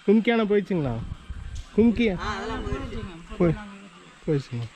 கும்கியான போயிடுச்சுங்களா? கும்கியா போயிடுச்சுங்களா?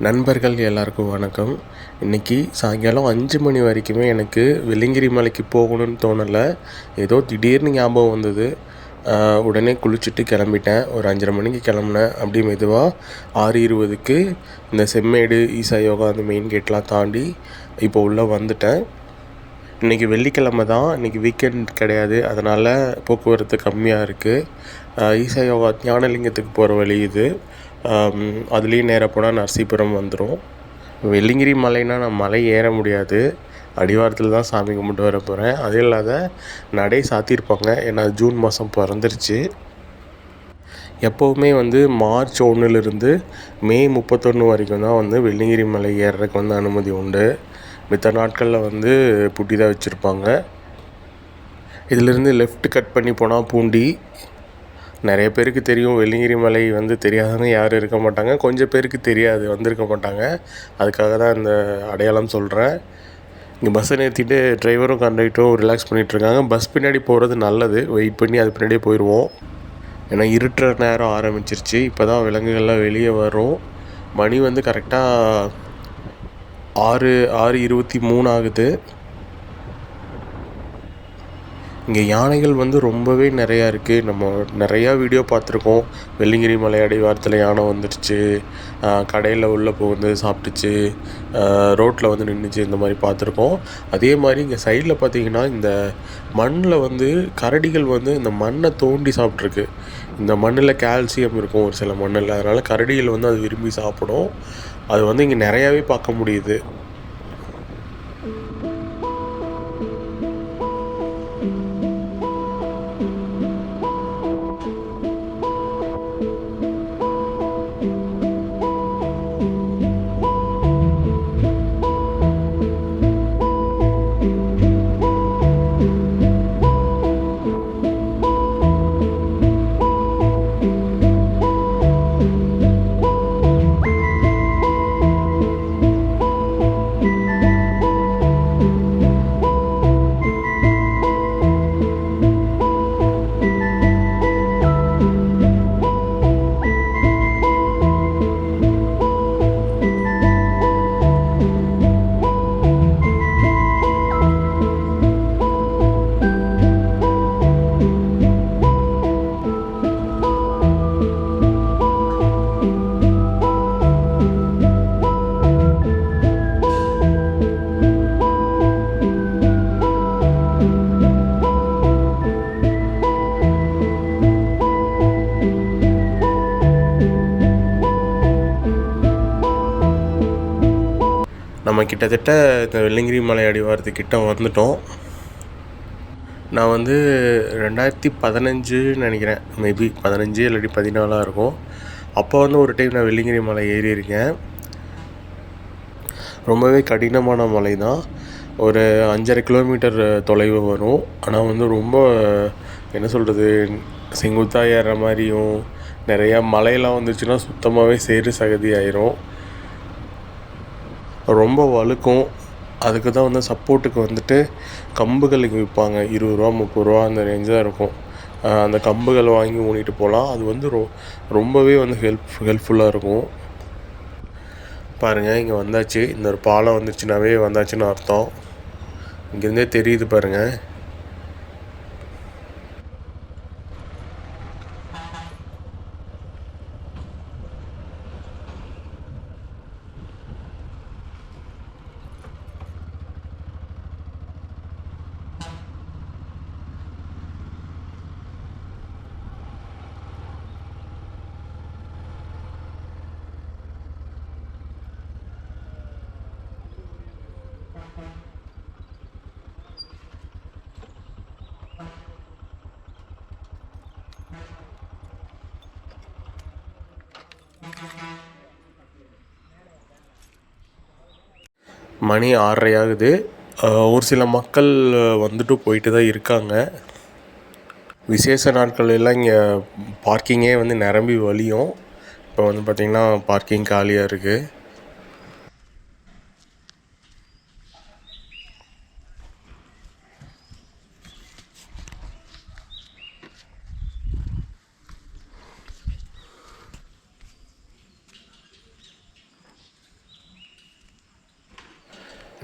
நண்பர்கள் எல்லாருக்கும் வணக்கம். இன்றைக்கி சாயங்காலம் 5 மணி வரைக்குமே எனக்கு வெள்ளியங்கிரி மலைக்கு போகணும்னு தோணலை. ஏதோ திடீர்னு ஞாபகம் வந்தது. உடனே குளிச்சுட்டு கிளம்பிட்டேன். ஒரு 5:30 மணிக்கு கிளம்புனேன். அப்படி மெதுவாக 6:20க்கு இந்த செம்மேடு ஈசா யோகா அந்த மெயின் கேட்லாம் தாண்டி இப்போ உள்ளே வந்துட்டேன். இன்றைக்கி வெள்ளிக்கிழமை தான், இன்றைக்கி வீக்கெண்ட் கிடையாது. அதனால் போக்குவரத்து கம்மியாக இருக்குது. ஈசா யோகா ஞானலிங்கத்துக்கு போகிற வழி இது. அதுலேயும் நேராக போனால் நரசீபுரம் வந்துடும். வெள்ளியங்கிரி மலைனால் நான் மலை ஏற முடியாது, அடிவாரத்தில் தான் சாமி கும்பிட்டு வர போகிறேன். அது இல்லாத நடை சாத்தியிருப்பாங்க, ஏன்னா ஜூன் மாதம் பிறந்துருச்சு. எப்போவுமே மார்ச் 1லேருந்து மே 31 வரைக்கும் தான் வெள்ளியங்கிரி மலை ஏறுறதுக்கு அனுமதி உண்டு. மித்த நாட்களில் பூட்டி தான் வச்சுருப்பாங்க. இதிலேருந்து லெஃப்ட் கட் பண்ணி போனால் பூண்டி. நிறைய பேருக்கு தெரியும், வெள்ளியங்கிரி மலை தெரியாதவங்க யாரும் இருக்க மாட்டாங்க. கொஞ்சம் பேருக்கு தெரியாது, வந்திருக்க மாட்டாங்க. அதுக்காக தான் இந்த அடையாளம் சொல்கிறேன். இங்கே பஸ்ஸை நிறுத்திட்டு டிரைவரும் கண்டக்டரும் ரிலாக்ஸ் பண்ணிகிட்ருக்காங்க. பஸ் பின்னாடி போகிறது நல்லது, வெயிட் பண்ணி அது பின்னாடியே போயிடுவோம். ஏன்னா இருட்டுற நேரம் ஆரம்பிச்சிருச்சு. இப்போ தான் விலங்குகள்லாம் வெளியே வரும். மணி கரெக்டாக 6:23 ஆகுது. இங்கே யானைகள் ரொம்பவே நிறையா இருக்குது. நம்ம நிறையா வீடியோ பார்த்துருக்கோம். வெள்ளியங்கிரி மலை அடிவாரத்தில் யானை வந்துடுச்சு, கடையில் உள்ளே போய் சாப்பிட்டுச்சு, ரோட்டில் நின்றுச்சு, இந்த மாதிரி பார்த்துருக்கோம். அதே மாதிரி இங்கே சைடில் பார்த்திங்கன்னா இந்த மண்ணில் கரடிகள் இந்த மண்ணை தோண்டி சாப்பிட்ருக்கு. இந்த மண்ணில் கால்சியம் இருக்கும் ஒரு சில மண்ணில், அதனால் கரடிகள் அது விரும்பி சாப்பிடும். அது இங்கே நிறையாவே பார்க்க முடியுது. நம்ம கிட்டத்தட்ட இந்த வெள்ளியங்கிரி மலை அடிவாரத்துக்கிட்ட வந்துட்டோம். நான் 2015 நினைக்கிறேன், மேபி 15 இல்லாட்டி 14 இருக்கும். அப்போ ஒரு டைம் நான் வெள்ளியங்கிரி மலை ஏறியிருக்கேன். ரொம்பவே கடினமான மலை தான். ஒரு 5.5 கிலோமீட்டர் தொலைவு வரும். ஆனால் ரொம்ப என்ன சொல்கிறது, செங்குத்தாக ஏறுற மாதிரியும், நிறையா மலையெல்லாம் வந்துச்சுன்னா சுத்தமாகவே சேறு சகதி ஆயிரும். ரொம்ப வழுக்கும். அதுக்கு தான் சப்போர்ட்டுக்கு கம்புகள் இங்கே விற்பாங்க. 20 ரூபா 30 ரூபா அந்த ரேஞ்சாக இருக்கும். அந்த கம்புகள் வாங்கி ஊனிட்டு போகலாம். அது ரொம்பவே ஹெல்ப்ஃபுல்லாக இருக்கும். பாருங்கள், இங்கே வந்தாச்சு. இந்த ஒரு பாலம் வந்துச்சுனாவே வந்தாச்சுன்னு அர்த்தம். இங்கேருந்தே தெரியுது பாருங்கள். மணி 6:30 ஆகுது. ஒரு சில மக்கள் வந்துட்டு போயிட்டு தான் இருக்காங்க. விசேஷ நாட்கள் எல்லாம் இங்கே பார்க்கிங்கே வந்து நிரம்பி வழியும். இப்போ வந்து பார்த்திங்கன்னா பார்க்கிங் காலியாக இருக்குது.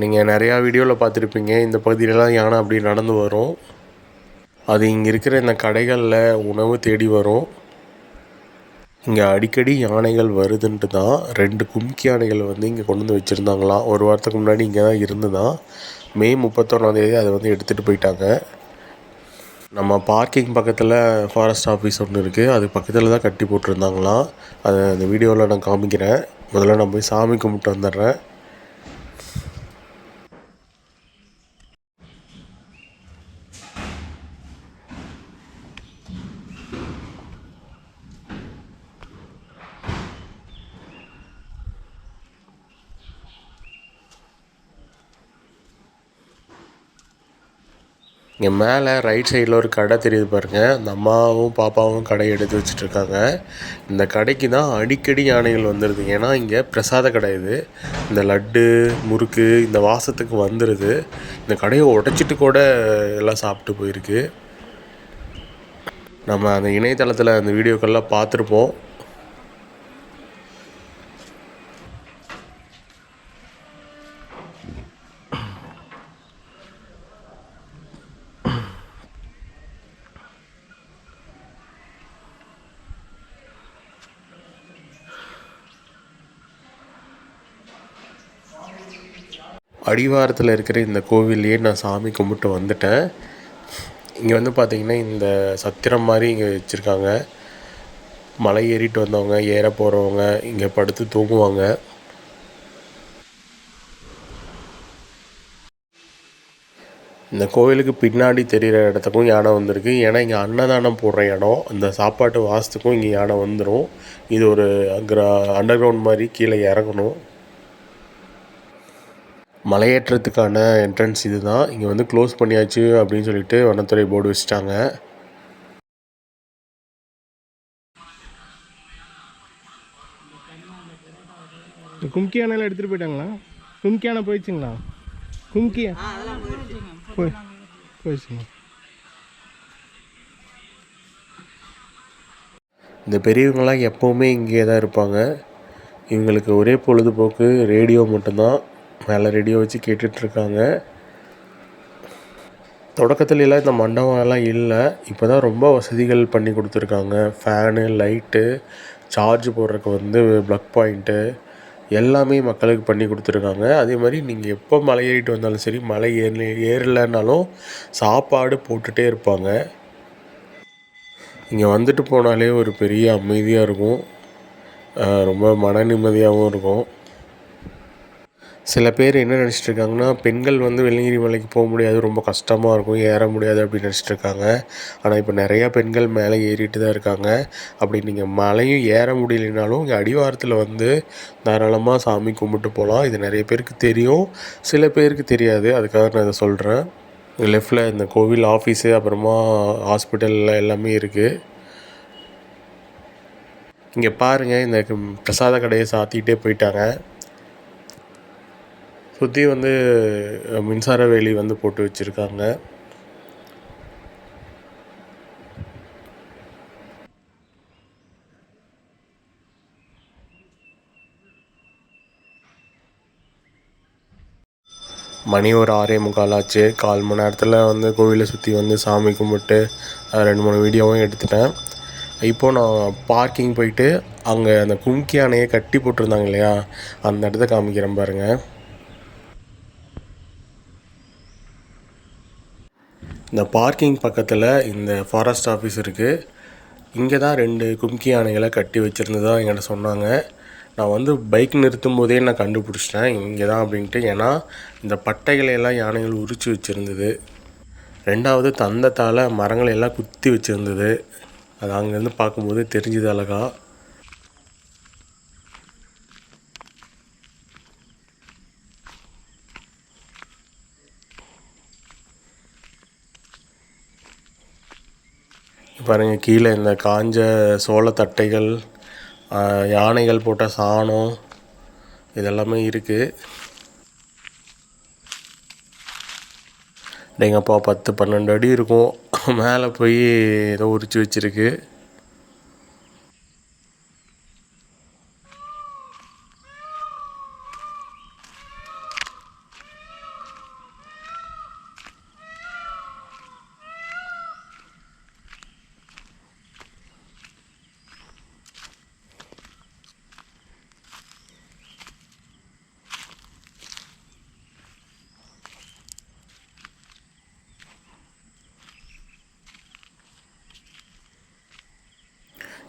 நீங்கள் நிறையா வீடியோவில் பார்த்துருப்பீங்க, இந்த பகுதியிலலாம் யானை அப்படி நடந்து வரும். அது இங்கே இருக்கிற இந்த கடைகளில் உணவு தேடி வரும். இங்கே அடிக்கடி யானைகள் வருதுன்ட்டு தான் 2 கும்கி யானைகள் வந்து இங்கே கொண்டு வந்து வச்சுருந்தாங்களாம். ஒரு வாரத்துக்கு முன்னாடி இங்கே தான் இருந்துதான். மே 31 அதை வந்து எடுத்துகிட்டு போயிட்டாங்க. நம்ம பார்க்கிங் பக்கத்தில் ஃபாரஸ்ட் ஆஃபீஸ் ஒன்று இருக்குது, அது பக்கத்தில் தான் கட்டி போட்டிருந்தாங்களாம். அதை அந்த வீடியோவில் நான் காமிக்கிறேன். முதல்ல நான் போய் சாமி கும்பிட்டு வந்துடுறேன். இங்கே மேலே ரைட் சைடில் ஒரு கடை தெரியுது பாருங்கள். அந்த அம்மாவும் பாப்பாவும் கடை எடுத்து வச்சிட்ருக்காங்க. இந்த கடைக்கு தான் அடிக்கடி யானைகள் வந்துடுது. ஏன்னா இங்கே பிரசாத கடை இது. இந்த லட்டு முறுக்கு இந்த வாசத்துக்கு வந்துடுது. இந்த கடையை உடைச்சிட்டு கூட எல்லாம் சாப்பிட்டு போயிருக்கு. நம்ம அந்த இணையதளத்தில் அந்த வீடியோக்கெல்லாம் பார்த்துருப்போம். அடிவாரத்தில் இருக்கிற இந்த கோவில்லையே நான் சாமி கும்பிட்டு வந்துட்டேன். இங்கே வந்து பார்த்திங்கன்னா இந்த சத்திரம் மாதிரி இங்கே வச்சுருக்காங்க. மலை ஏறிட்டு வந்தவங்க ஏற போகிறவங்க இங்கே படுத்து தூங்குவாங்க. இந்த கோவிலுக்கு பின்னாடி தெரிகிற இடத்துக்கும் யானை வந்திருக்கு. ஏன்னா இங்கே அன்னதானம் போடுற இடம், அந்த சாப்பாட்டு வாசத்துக்கும் இங்கே யானை வந்துடும். இது ஒரு அண்டர் கிரவுண்ட் மாதிரி கீழே இறங்கணும். மலையேற்றத்துக்கான என்ட்ரன்ஸ் இது தான். இங்கே வந்து க்ளோஸ் பண்ணியாச்சு அப்படின்னு சொல்லிட்டு வனத்துறை போர்டு வச்சுட்டாங்க. கும்கி யானைலாம் எடுத்துகிட்டு போயிட்டாங்களா? கும்கி யானை போயிடுச்சுங்களா? கும்கி போயிடுச்சுங்களா? இந்த பெரியவங்களாம் எப்போவுமே இங்கே தான் இருப்பாங்க. இவங்களுக்கு ஒரே பொழுதுபோக்கு ரேடியோ மட்டும்தான். மேலே ரேடியோ வச்சு கேட்டுட்ருக்காங்க. தொடக்கத்துலலாம் இந்த மண்டபம்லாம் இல்லை. இப்போ தான் ரொம்ப வசதிகள் பண்ணி கொடுத்துருக்காங்க. ஃபேனு, லைட்டு, சார்ஜ் போடுறதுக்கு வந்து ப்ளக் பாயிண்ட்டு எல்லாமே மக்களுக்கு பண்ணி கொடுத்துருக்காங்க. அதே மாதிரி நீங்கள் எப்போ மலை ஏறிட்டு வந்தாலும் சரி, மலை ஏறலைன்னாலும் சாப்பாடு போட்டுகிட்டே இருப்பாங்க. இங்கே வந்துட்டு போனாலே ஒரு பெரிய அமைதியாக இருக்கும், ரொம்ப மன நிம்மதியாகவும் இருக்கும். சில பேர் என்ன நினச்சிட்ருக்காங்கன்னா, பெண்கள் வந்து வெள்ளியங்கிரி மலைக்கு போக முடியாது, ரொம்ப கஷ்டமாக இருக்கும், ஏற முடியாது அப்படின்னு நினச்சிட்ருக்காங்க. ஆனால் இப்போ நிறையா பெண்கள் மேலே ஏறிட்டு தான் இருக்காங்க. அப்படி நீங்கள் மலையும் ஏற முடியலைனாலும் இங்கே அடிவாரத்தில் வந்து தாராளமாக சாமி கும்பிட்டு போகலாம். இது நிறைய பேருக்கு தெரியும், சில பேருக்கு தெரியாது. அதுக்காக நான் இதை சொல்கிறேன். லெஃப்டில் இந்த கோவில் ஆஃபீஸு, அப்புறமா ஹாஸ்பிட்டலில் எல்லாமே இருக்குது. இங்கே பாருங்கள், இந்த பிரசாத கடையை சாத்திக்கிட்டே போயிட்டாங்க. சுற்றி வந்து மின்சார வேலி வந்து போட்டு வச்சுருக்காங்க. மணி ஒரு 6:45 ஆச்சு. 1/4 மணி நேரத்தில் வந்து கோவிலை சுற்றி வந்து சாமி கும்பிட்டு 2-3 வீடியோவும் எடுத்துட்டேன். இப்போது நான் பார்க்கிங் போயிட்டு அங்கே அந்த கும்கி யானையை கட்டி போட்டிருந்தாங்க இல்லையா, அந்த இடத்த காமிக்கிறேன் பாருங்கள். இந்த பார்க்கிங் பக்கத்தில் இந்த ஃபாரஸ்ட் ஆஃபீஸ் இருக்குது. இங்கே தான் 2 கும்கி யானைகளை கட்டி வச்சுருந்ததாக என்கிட்ட சொன்னாங்க. நான் வந்து பைக் நிறுத்தும் போதே நான் கண்டுபிடிச்சிட்டேன் இங்கே தான் அப்படின்ட்டு. ஏன்னா இந்த பட்டைகளையெல்லாம் யானைகள் உரித்து வச்சுருந்தது. 2வது தந்தத்தால் மரங்களையெல்லாம் குத்தி வச்சுருந்தது. அது அங்கேருந்து பார்க்கும்போது தெரிஞ்சுது அழகா. பாருங்கள் கீழே இந்த காஞ்ச சோளத்தட்டைகள், யானைகள் போட்ட சாணம் இதெல்லாமே இருக்குது. எங்கப்பா 10-12 அடி இருக்கும். மேலே போய் ஏதோ உரிச்சு வச்சுருக்கு.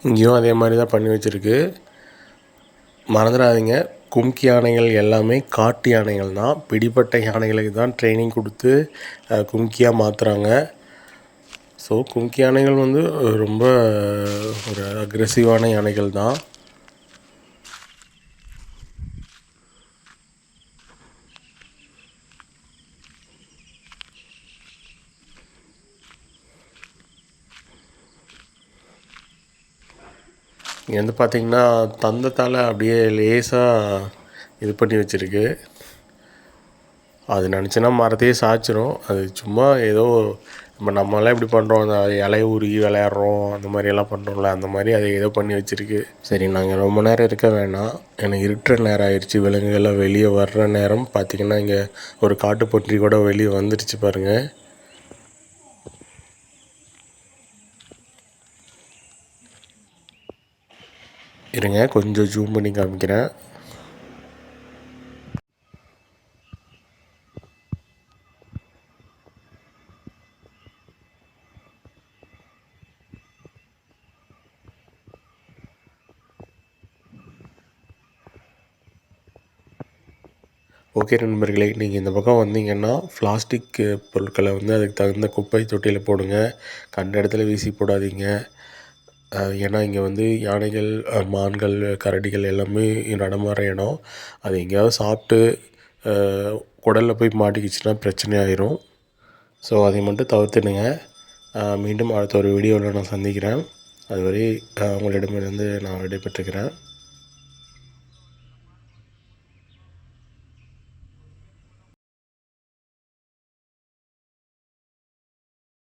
இங்கேயும் அதே மாதிரி தான் பண்ணி வச்சுருக்கு. மறந்துடாதீங்க, கும்கி யானைகள் எல்லாமே காட்டு யானைகள் தான். பிடிப்பட்ட யானைகளுக்கு தான் ட்ரைனிங் கொடுத்து கும்கியாக மாற்றுறாங்க. ஸோ கும்கி யானைகள் வந்து ரொம்ப ஒரு அக்ரெசிவான யானைகள் தான். இங்கே வந்து பார்த்திங்கன்னா தந்தத்தால் அப்படியே லேசாக இது பண்ணி வச்சுருக்கு. அது நினச்சின்னா மரத்தையே சாய்ச்சிரும். அது சும்மா ஏதோ நம்மளாம் எப்படி பண்ணுறோம், அந்த இலைய உருகி விளையாடுறோம் அந்த மாதிரியெல்லாம் பண்ணுறோம்ல, அந்த மாதிரி அதை ஏதோ பண்ணி வச்சுருக்கு. சரி, நாங்கள் ரொம்ப நேரம் இருக்க வேணாம், எனக்கு இருட்டுற நேரம் ஆயிடுச்சு. விலங்குகள்லாம் வெளியே வர்ற நேரம். பார்த்திங்கன்னா இங்கே ஒரு காட்டுப்பன்றி கூட வெளியே வந்துடுச்சு பாருங்கள். இருங்க, கொஞ்சம் ஜூம் பண்ணி காமிக்கிறேன். ஓகே நண்பர்களே, நீங்கள் இந்த பக்கம் வந்தீங்கன்னா பிளாஸ்டிக் பொருட்களை வந்து அதுக்கு தகுந்த குப்பை தொட்டியில் போடுங்க. கண்ட இடத்துல வீசி போடாதீங்க. ஏன்னா இங்கே வந்து யானைகள், மான்கள், கரடிகள் எல்லாமே நடமாடுற இடம். அது எங்கேயாவது சாப்பிட்டு குடலில் போய் மாட்டிக்கிச்சுன்னா பிரச்சனை ஆயிரும். ஸோ அதை மட்டும் தவிர்த்துடுங்க. மீண்டும் அடுத்த ஒரு வீடியோவில் நான் சந்திக்கிறேன். அதுவரை உங்களிடமிருந்து நான் விடைபெற்றுக்கிறேன்.